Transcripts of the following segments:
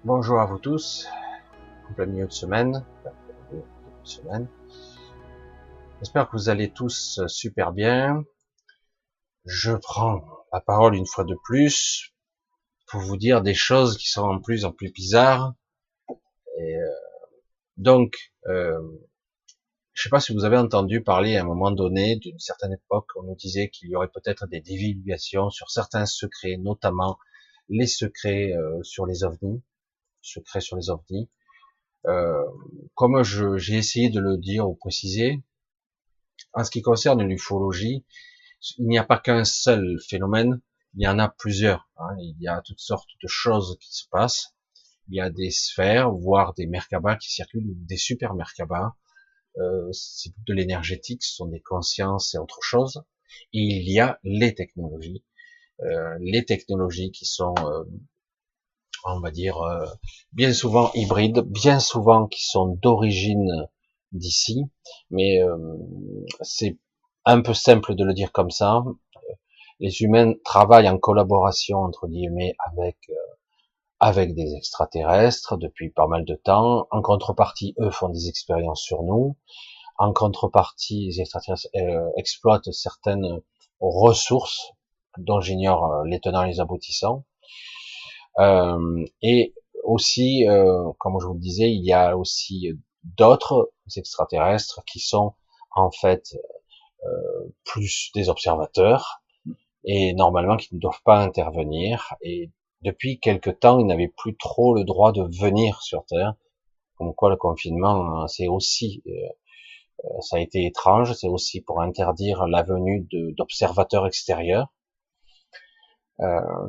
Bonjour à vous tous, en plein milieu de semaine, semaine. J'espère que vous allez tous super bien. Je prends la parole une fois de plus pour vous dire des choses qui sont en plus bizarres. Et donc, je sais pas si vous avez entendu parler à un moment donné, d'une certaine époque, on nous disait qu'il y aurait peut-être des divulgations sur certains secrets, notamment les secrets sur les ovnis, secrets sur les ovnis. Euh, Comme j'ai essayé de le dire ou préciser, en ce qui concerne l'ufologie, il n'y a pas qu'un seul phénomène, il y en a plusieurs. Il y a toutes sortes de choses qui se passent. Il y a des sphères, voire des Merkabas qui circulent, des super Merkabas. C'est de l'énergétique, ce sont des consciences et autre chose. Et il y a les technologies qui sont, on va dire, bien souvent hybrides, bien souvent qui sont d'origine d'ici, mais c'est un peu simple de le dire comme ça. Les humains travaillent en collaboration entre guillemets avec des extraterrestres depuis pas mal de temps. En contrepartie, eux font des expériences sur nous. En contrepartie, les extraterrestres exploitent certaines ressources dont j'ignore les tenants et les aboutissants. Et aussi, comme je vous le disais, il y a aussi d'autres extraterrestres qui sont en fait plus des observateurs et normalement qui ne doivent pas intervenir. Et depuis quelque temps, ils n'avaient plus trop le droit de venir sur Terre. Comme quoi le confinement, c'est aussi, ça a été étrange, c'est aussi pour interdire la venue d'observateurs extérieurs.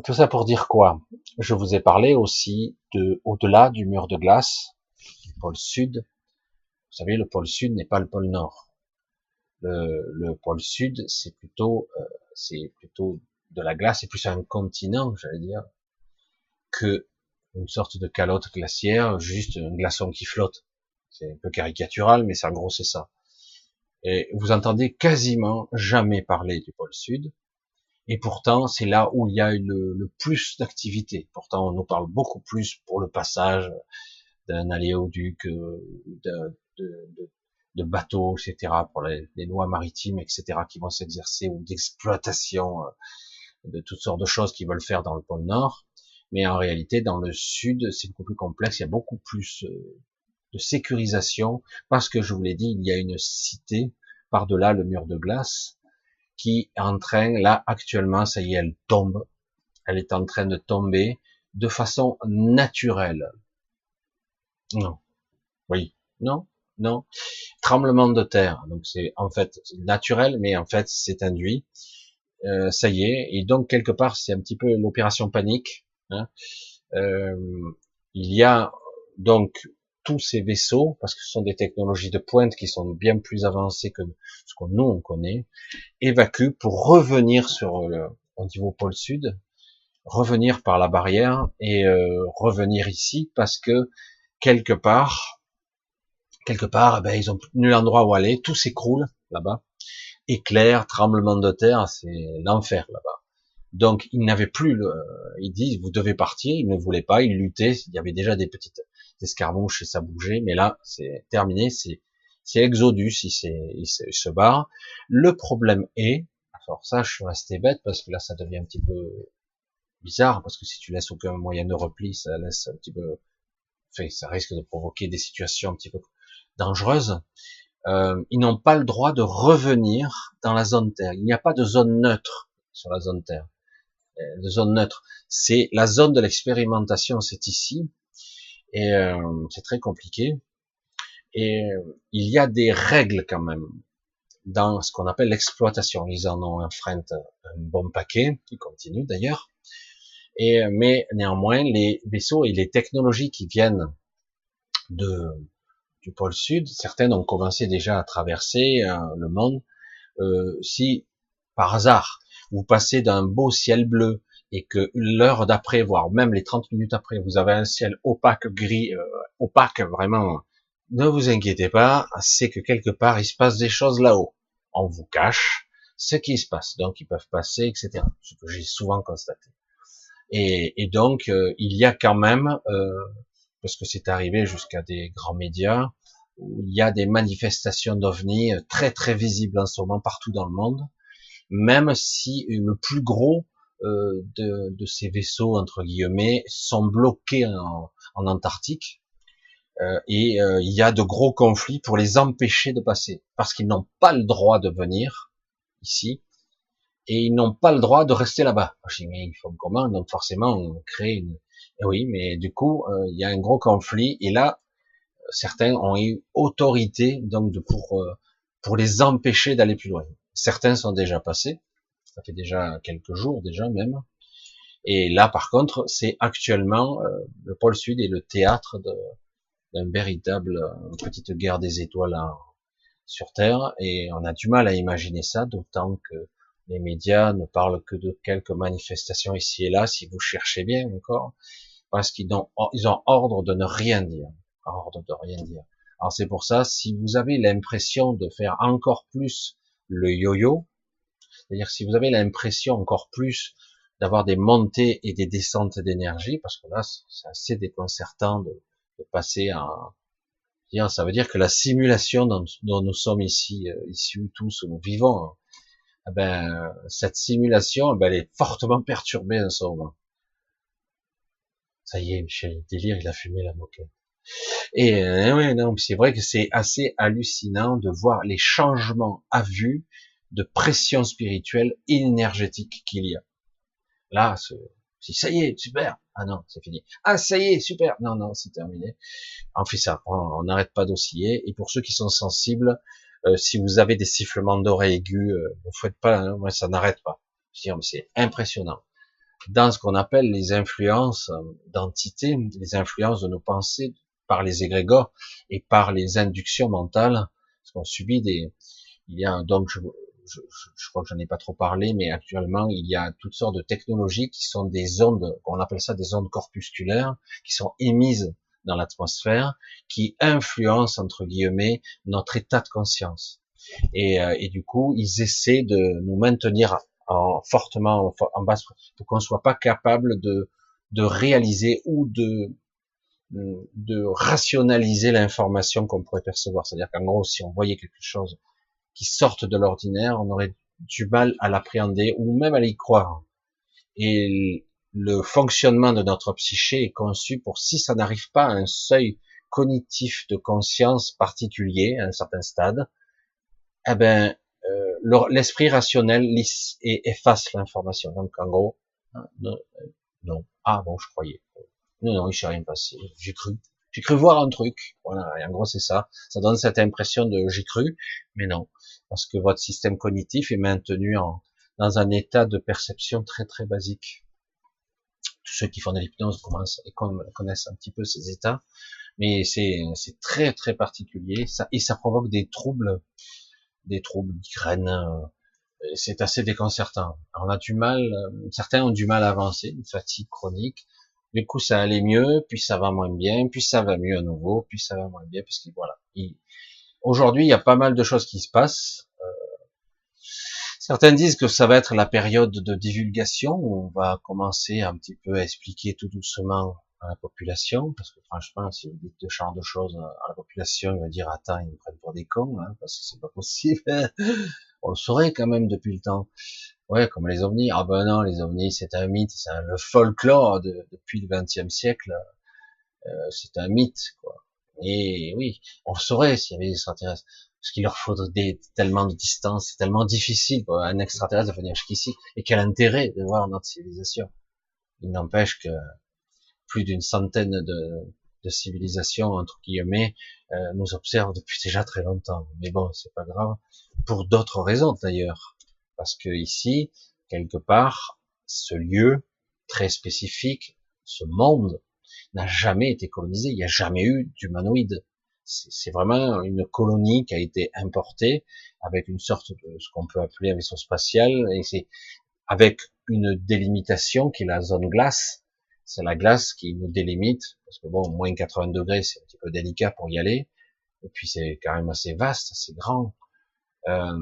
Tout ça pour dire quoi? Je vous ai parlé aussi de au-delà du mur de glace, du pôle sud. Vous savez, le pôle sud n'est pas le pôle nord. Le pôle sud, c'est plutôt de la glace, c'est plus un continent, j'allais dire, que une sorte de calotte glaciaire, juste un glaçon qui flotte. C'est un peu caricatural, mais c'est en gros c'est ça. Et vous entendez quasiment jamais parler du pôle sud, et pourtant c'est là où il y a le plus d'activité. Pourtant on nous parle beaucoup plus pour le passage d'un aléoduc, de bateaux, etc., pour les lois maritimes, etc., qui vont s'exercer, ou d'exploitation de toutes sortes de choses qu'ils veulent faire dans le pôle Nord. Mais en réalité, dans le Sud, c'est beaucoup plus complexe, il y a beaucoup plus de sécurisation, parce que je vous l'ai dit, il y a une cité par-delà le mur de glace qui est en train, là, actuellement, ça y est, elle tombe, elle est en train de tomber de façon naturelle. Non, oui, non, non. Tremblement de terre, donc c'est en fait naturel, mais en fait c'est induit. Ça y est, et donc quelque part c'est un petit peu l'opération panique. Hein. Euh, il y a donc tous ces vaisseaux, parce que ce sont des technologies de pointe qui sont bien plus avancées que ce qu'on nous on connaît, évacuent pour revenir au niveau pôle sud, revenir par la barrière et revenir ici parce que quelque part, ben, ils ont nul endroit où aller, tout s'écroule là-bas. Éclair, tremblement de terre, c'est l'enfer là-bas. Donc ils n'avaient plus, ils disent vous devez partir, ils ne voulaient pas, ils luttaient, il y avait déjà des petites escarmouches et ça bougeait, mais là c'est terminé, c'est Exodus, il se barre. Le problème est, alors ça je suis resté bête parce que là ça devient un petit peu bizarre parce que si tu laisses aucun moyen de repli, ça laisse un petit peu, enfin ça risque de provoquer des situations un petit peu dangereuses. Ils n'ont pas le droit de revenir dans la zone Terre. Il n'y a pas de zone neutre sur la zone Terre. De zone neutre, c'est la zone de l'expérimentation, c'est ici, et c'est très compliqué. Et il y a des règles quand même dans ce qu'on appelle l'exploitation. Ils en ont enfreint un bon paquet, qui continue d'ailleurs. Et mais néanmoins, les vaisseaux et les technologies qui viennent de du pôle sud, certaines ont commencé déjà à traverser le monde. Si par hasard vous passez d'un beau ciel bleu et que l'heure d'après, voire même les 30 minutes après, vous avez un ciel opaque, gris, opaque vraiment, ne vous inquiétez pas, c'est que quelque part il se passe des choses là-haut. On vous cache ce qui se passe, donc ils peuvent passer, etc. Ce que j'ai souvent constaté. Et donc, il y a quand même, parce que c'est arrivé jusqu'à des grands médias, où il y a des manifestations d'ovnis très très visibles en ce moment partout dans le monde, même si le plus gros de ces vaisseaux entre guillemets sont bloqués en Antarctique, il y a de gros conflits pour les empêcher de passer, parce qu'ils n'ont pas le droit de venir ici, et ils n'ont pas le droit de rester là-bas. Je dis, mais ils font comment? Donc forcément, on crée une... Et oui, mais du coup, il y a un gros conflit, et là, certains ont eu autorité donc pour les empêcher d'aller plus loin. Certains sont déjà passés, ça fait déjà quelques jours déjà même, et là par contre, c'est actuellement le pôle Sud est le théâtre d'un véritable petite guerre des étoiles sur Terre, et on a du mal à imaginer ça, d'autant que les médias ne parlent que de quelques manifestations ici et là, si vous cherchez bien encore, parce ils ont ordre de ne rien dire, ordre de rien dire. Alors c'est pour ça, si vous avez l'impression de faire encore plus le yo-yo, c'est-à-dire si vous avez l'impression encore plus d'avoir des montées et des descentes d'énergie, parce que là c'est assez déconcertant de passer à... Ça veut dire que la simulation dont nous sommes ici, issus tous, où nous vivons, cette simulation, elle est fortement perturbée en ce moment. Ça y est, Michel Délire, il a fumé la moquette. Et ouais, non, c'est vrai que c'est assez hallucinant de voir les changements à vue de pression spirituelle et énergétique qu'il y a. Là, si ça y est, super. Ah non, c'est fini. Ah ça y est, super. Non, non, c'est terminé. On fait ça, on n'arrête pas d'osciller. Et pour ceux qui sont sensibles, si vous avez des sifflements d'oreilles aigus, vous faites pas, hein, moi ça n'arrête pas. C'est impressionnant. Dans ce qu'on appelle les influences d'entités, les influences de nos pensées par les égrégores et par les inductions mentales, parce qu'on subit il y a donc je crois que j'en ai pas trop parlé, mais actuellement il y a toutes sortes de technologies qui sont des ondes, on appelle ça des ondes corpusculaires, qui sont émises dans l'atmosphère, qui influencent entre guillemets notre état de conscience. Et du coup, ils essaient de nous maintenir fortement en basse pour qu'on soit pas capable de réaliser ou de rationaliser l'information qu'on pourrait percevoir. C'est-à-dire qu'en gros, si on voyait quelque chose qui sorte de l'ordinaire, on aurait du mal à l'appréhender ou même à y croire. Et le fonctionnement de notre psyché est conçu pour, si ça n'arrive pas à un seuil cognitif de conscience particulier, à un certain stade, eh ben, l'esprit rationnel lisse et efface l'information. Donc, en gros, non, non. Ah bon, je croyais. Non, non, il s'est rien passé. J'ai cru voir un truc. Voilà. Et en gros, c'est ça. Ça donne cette impression de j'ai cru, mais non. Parce que votre système cognitif est maintenu dans un état de perception très, très basique. Tous ceux qui font de l'hypnose connaissent un petit peu ces états. Mais c'est très, très particulier. Et ça provoque des troubles, migraines. C'est assez déconcertant. On a du mal, certains ont du mal à avancer, une fatigue chronique. Du coup, ça allait mieux, puis ça va moins bien, puis ça va mieux à nouveau, puis ça va moins bien, parce que voilà. Aujourd'hui, il y a pas mal de choses qui se passent. Certains disent que ça va être la période de divulgation où on va commencer un petit peu à expliquer tout doucement à la population, parce que franchement, si vous dites ce genre de choses à la population, il va dire attends, ils me prennent pour des cons, hein, parce que c'est pas possible. On le saurait quand même depuis le temps. Ouais, comme les ovnis. Ah ben non, les ovnis, c'est un mythe, le folklore depuis le XXe siècle, c'est un mythe, quoi. Et oui, on le saurait s'il y avait des extraterrestres. Parce qu'il leur faudrait tellement de distance, c'est tellement difficile pour un extraterrestre de venir jusqu'ici. Et quel intérêt de voir notre civilisation. Il n'empêche que plus d'une centaine de civilisations, entre guillemets, nous observent depuis déjà très longtemps. Mais bon, c'est pas grave. Pour d'autres raisons d'ailleurs. Parce que ici, quelque part, ce lieu très spécifique, ce monde, n'a jamais été colonisé. Il n'y a jamais eu d'humanoïdes. C'est vraiment une colonie qui a été importée avec une sorte de ce qu'on peut appeler un vaisseau spatial, et c'est avec une délimitation qui est la zone glace. C'est la glace qui nous délimite, parce que bon, moins 80 degrés, c'est un petit peu délicat pour y aller. Et puis c'est quand même assez vaste, assez grand. Euh,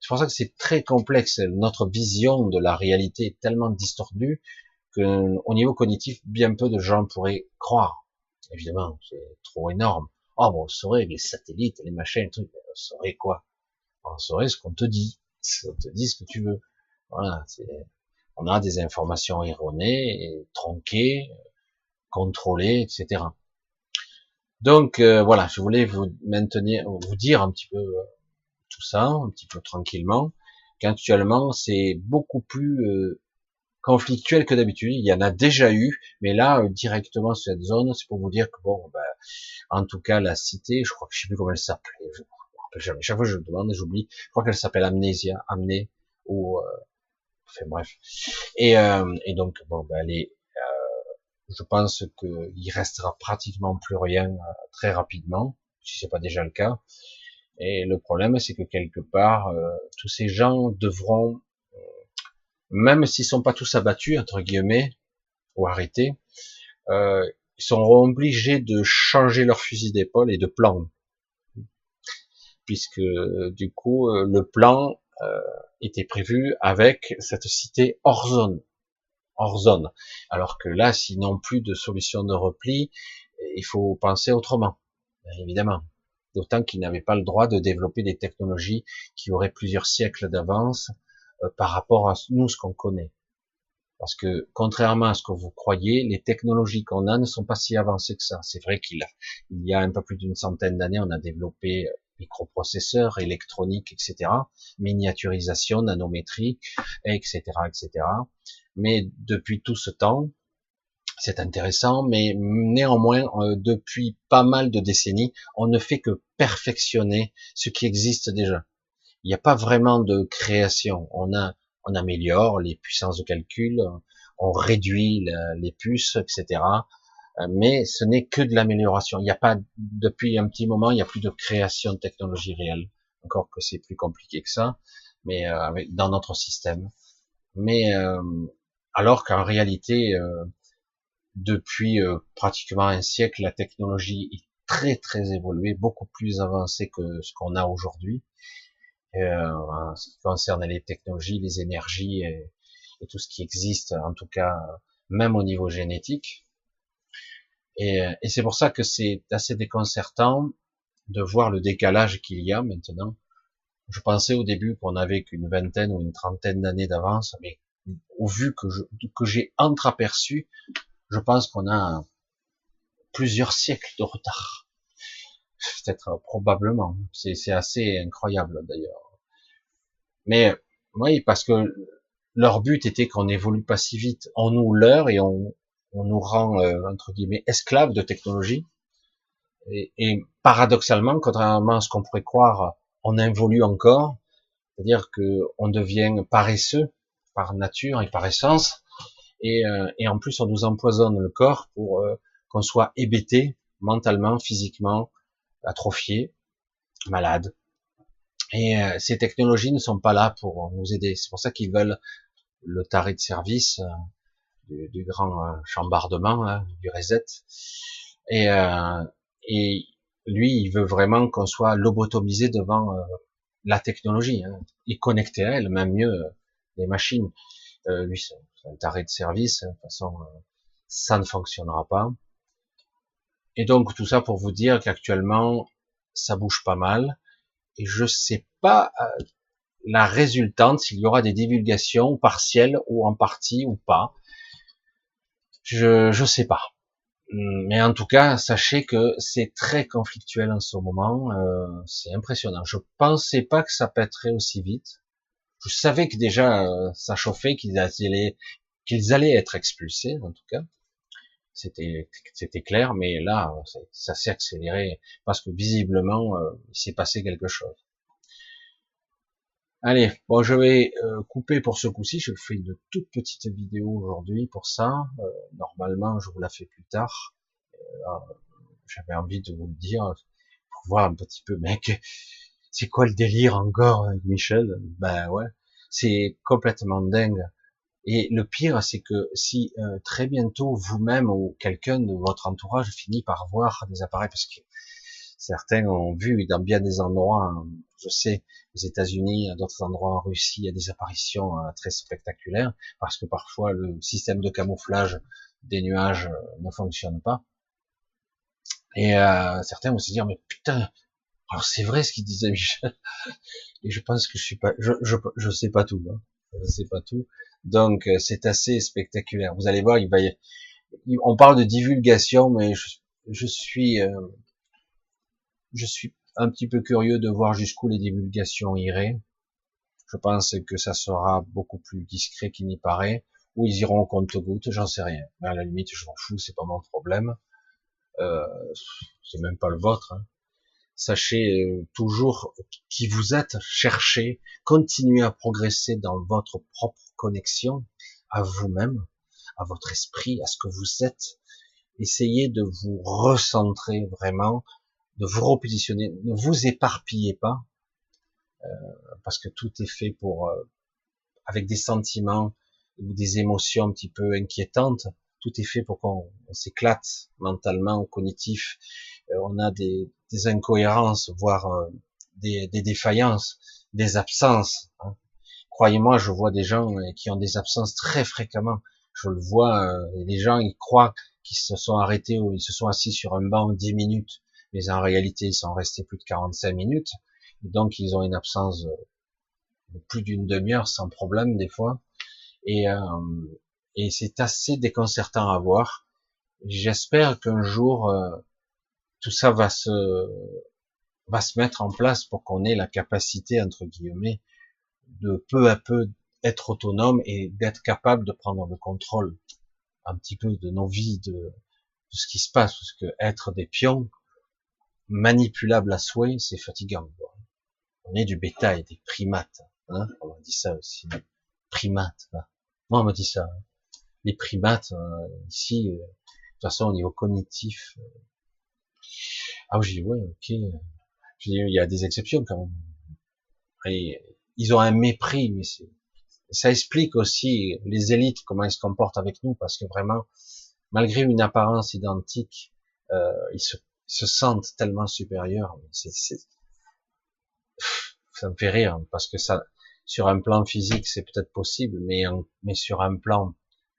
c'est pour ça que c'est très complexe. Notre vision de la réalité est tellement distordue que au niveau cognitif, bien peu de gens pourraient croire. Évidemment, c'est trop énorme. Oh, bon, on saurait les satellites, les machins, les trucs, on saurait quoi? On saurait ce qu'on te dit. On te dit ce que tu veux. Voilà, on a des informations erronées, et tronquées, contrôlées, etc. Donc voilà, je voulais vous dire un petit peu tout ça, un petit peu tranquillement, qu'actuellement c'est beaucoup plus conflictuel que d'habitude. Il y en a déjà eu, mais là directement sur cette zone, c'est pour vous dire que bon, ben, en tout cas la cité, je crois que je sais plus comment elle s'appelait, je me rappelle jamais. Chaque fois je demande, j'oublie. Je crois qu'elle s'appelle Amnésia, Amné, ou enfin bref. Et donc bon, ben, je pense qu'il restera pratiquement plus rien très rapidement, si c'est pas déjà le cas. Et le problème, c'est que quelque part, tous ces gens devront, même s'ils sont pas tous abattus entre guillemets ou arrêtés, ils seront obligés de changer leur fusil d'épaule et de plan, puisque du coup, le plan était prévu avec cette cité hors zone. Alors que là, s'ils n'ont plus de solution de repli, il faut penser autrement, évidemment. D'autant qu'ils n'avaient pas le droit de développer des technologies qui auraient plusieurs siècles d'avance par rapport à nous, ce qu'on connaît. Parce que, contrairement à ce que vous croyez, les technologies qu'on a ne sont pas si avancées que ça. C'est vrai il y a un peu plus d'une centaine d'années, on a développé microprocesseurs, électronique, etc., miniaturisation, nanométrie, etc., etc. Mais depuis tout ce temps, c'est intéressant, mais néanmoins, depuis pas mal de décennies, on ne fait que perfectionner ce qui existe déjà. Il n'y a pas vraiment de création. On améliore les puissances de calcul, on réduit les puces, etc. Mais ce n'est que de l'amélioration. Il n'y a pas, depuis un petit moment, il n'y a plus de création de technologie réelle. Encore que c'est plus compliqué que ça, mais dans notre système. Mais alors qu'en réalité, depuis pratiquement un siècle, la technologie est très très évoluée, beaucoup plus avancée que ce qu'on a aujourd'hui. En ce qui concerne les technologies, les énergies et tout ce qui existe, en tout cas même au niveau génétique. Et c'est pour ça que c'est assez déconcertant de voir le décalage qu'il y a maintenant. Je pensais au début qu'on avait qu'une vingtaine ou une trentaine d'années d'avance, mais au vu que j'ai entreaperçu, je pense qu'on a plusieurs siècles de retard. Peut-être, probablement. C'est assez incroyable d'ailleurs. Mais oui, parce que leur but était qu'on évolue pas si vite. On nous leurre et on nous rend entre guillemets esclaves de technologie. Et paradoxalement, contrairement à ce qu'on pourrait croire, on évolue encore. C'est-à-dire que on devient paresseux par nature et par essence. Et en plus, on nous empoisonne le corps pour qu'on soit hébété mentalement, physiquement, atrophié, malade. Et ces technologies ne sont pas là pour nous aider. C'est pour ça qu'ils veulent le taré de service du grand chambardement, là, du reset. Et, euh, et lui, il veut vraiment qu'on soit lobotomisé devant la technologie, hein, et connecté à elle, même mieux, les machines. Lui, c'est un taré de service. De toute façon, ça ne fonctionnera pas. Et donc tout ça pour vous dire qu'actuellement, ça bouge pas mal. Et je sais pas la résultante, s'il y aura des divulgations partielles ou en partie ou pas. Je sais pas. Mais en tout cas, sachez que c'est très conflictuel en ce moment. C'est impressionnant. Je pensais pas que ça pèterait aussi vite. Je savais que déjà ça chauffait, qu'ils allaient être expulsés, en tout cas. C'était clair, mais là, ça s'est accéléré parce que visiblement, il s'est passé quelque chose. Allez, bon, je vais couper pour ce coup-ci. Je fais une toute petite vidéo aujourd'hui pour ça. Normalement, je vous la fais plus tard. J'avais envie de vous le dire pour voir un petit peu, mec, c'est quoi le délire encore avec Michel? Ben ouais, c'est complètement dingue. Et le pire, c'est que si très bientôt vous-même ou quelqu'un de votre entourage finit par voir des appareils, parce que Certains ont vu dans bien des endroits, je sais, aux États-Unis, à d'autres endroits en Russie, il y a des apparitions très spectaculaires, parce que parfois le système de camouflage des nuages ne fonctionne pas. Et certains vont se dire, mais putain, alors c'est vrai ce qu'il disait Michel. Et je pense que je suis pas, je sais pas tout, hein. Je sais pas tout. Donc c'est assez spectaculaire. Vous allez voir, on parle de divulgation, mais je suis un petit peu curieux de voir jusqu'où les divulgations iraient. Je pense que ça sera beaucoup plus discret qu'il n'y paraît, ou ils iront au compte-gouttes, j'en sais rien. Mais à la limite, je m'en fous, c'est pas mon problème. Euh, c'est même pas le vôtre, hein. Sachez toujours qui vous êtes, cherchez, continuez à progresser dans votre propre connexion à vous-même, à votre esprit, à ce que vous êtes. Essayez de vous recentrer vraiment, de vous repositionner. Ne vous éparpillez pas, parce que tout est fait pour, avec des sentiments ou des émotions un petit peu inquiétantes. Tout est fait pour qu'on s'éclate mentalement, cognitif. On a des incohérences, voire des défaillances, des absences, hein. Croyez-moi, je vois des gens qui ont des absences très fréquemment. Je le vois, les gens, ils croient qu'ils se sont arrêtés ou ils se sont assis sur un banc 10 minutes, mais en réalité, ils sont restés plus de 45 minutes. Et donc, ils ont une absence de plus d'une demi-heure sans problème, des fois. Et, euh, et c'est assez déconcertant à voir. J'espère qu'un jour, tout ça va se mettre en place pour qu'on ait la capacité, entre guillemets, de peu à peu être autonome et d'être capable de prendre le contrôle un petit peu de nos vies, de ce qui se passe, parce que être des pions manipulables à souhait, c'est fatigant, quoi. On est du bétail, des primates, hein, on m'a dit ça aussi, primates. Là. Moi, on m'a dit ça. Les primates, ici, de toute façon, au niveau cognitif, ah, j'ai dit, ouais, ok. J'ai dit, il y a des exceptions quand même. Et ils ont un mépris, mais ça explique aussi les élites, comment elles se comportent avec nous, parce que vraiment, malgré une apparence identique, ils se sentent tellement supérieurs. Ça me fait rire, parce que ça, sur un plan physique, c'est peut-être possible, mais sur un plan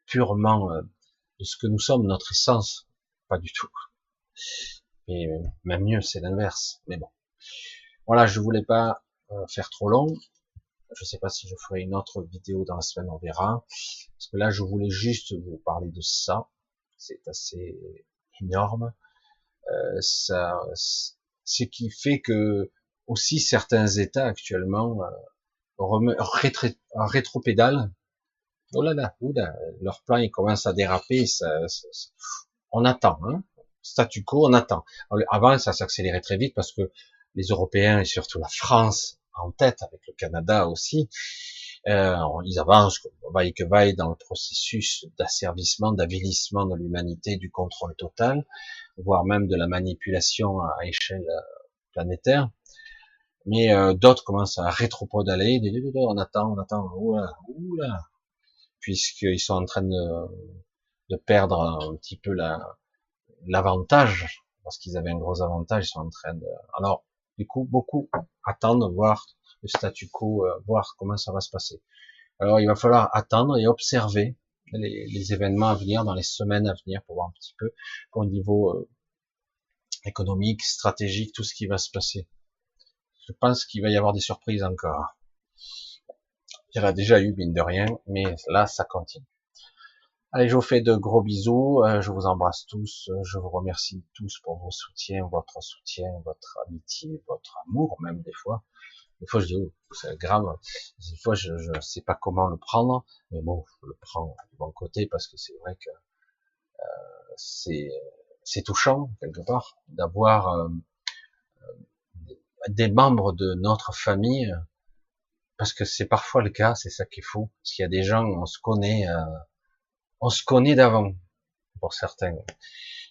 purement de ce que nous sommes, notre essence, pas du tout. Et même mieux, c'est l'inverse. Mais bon, voilà, je voulais pas faire trop long. Je sais pas si je ferai une autre vidéo dans la semaine, on verra. Parce que là, je voulais juste vous parler de ça. C'est assez énorme. Ça, ce qui fait que aussi certains États actuellement rétropédale. Oh là, leur plan il commence à déraper. On attend, hein. Statu quo, on attend. Avant, ça s'accélérait très vite parce que les Européens et surtout la France en tête, avec le Canada aussi, ils avancent vaille que vaille dans le processus d'asservissement, d'avilissement de l'humanité, du contrôle total, voire même de la manipulation à échelle planétaire. Mais d'autres commencent à rétropédaler, on attend, oula, puisqu'ils sont en train de perdre un petit peu l'avantage, parce qu'ils avaient un gros avantage, ils sont en train de... Alors, du coup, beaucoup attendent, voir le statu quo, voir comment ça va se passer. Alors, il va falloir attendre et observer les événements à venir, dans les semaines à venir, pour voir un petit peu, au niveau économique, stratégique, tout ce qui va se passer. Je pense qu'il va y avoir des surprises encore. Il y en a déjà eu, mine de rien, mais là, ça continue. Allez, je vous fais de gros bisous, je vous embrasse tous, je vous remercie tous pour vos soutiens, votre amitié, votre amour même des fois. Des fois je dis, oh, c'est grave, des fois je sais pas comment le prendre, mais bon, je le prends du bon côté parce que c'est vrai que c'est c'est touchant quelque part d'avoir des membres de notre famille, parce que c'est parfois le cas, c'est ça qui est fou, parce qu'il y a des gens, on se connaît d'avant pour certains.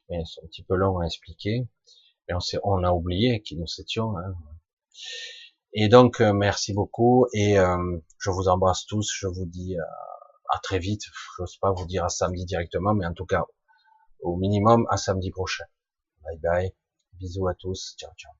Mais c'est un petit peu long à expliquer, et on a oublié qui nous étions, hein. Et donc, merci beaucoup, et je vous embrasse tous, je vous dis à très vite, je n'ose pas vous dire à samedi directement, mais en tout cas, au minimum, à samedi prochain. Bye bye. Bisous à tous. Ciao, ciao.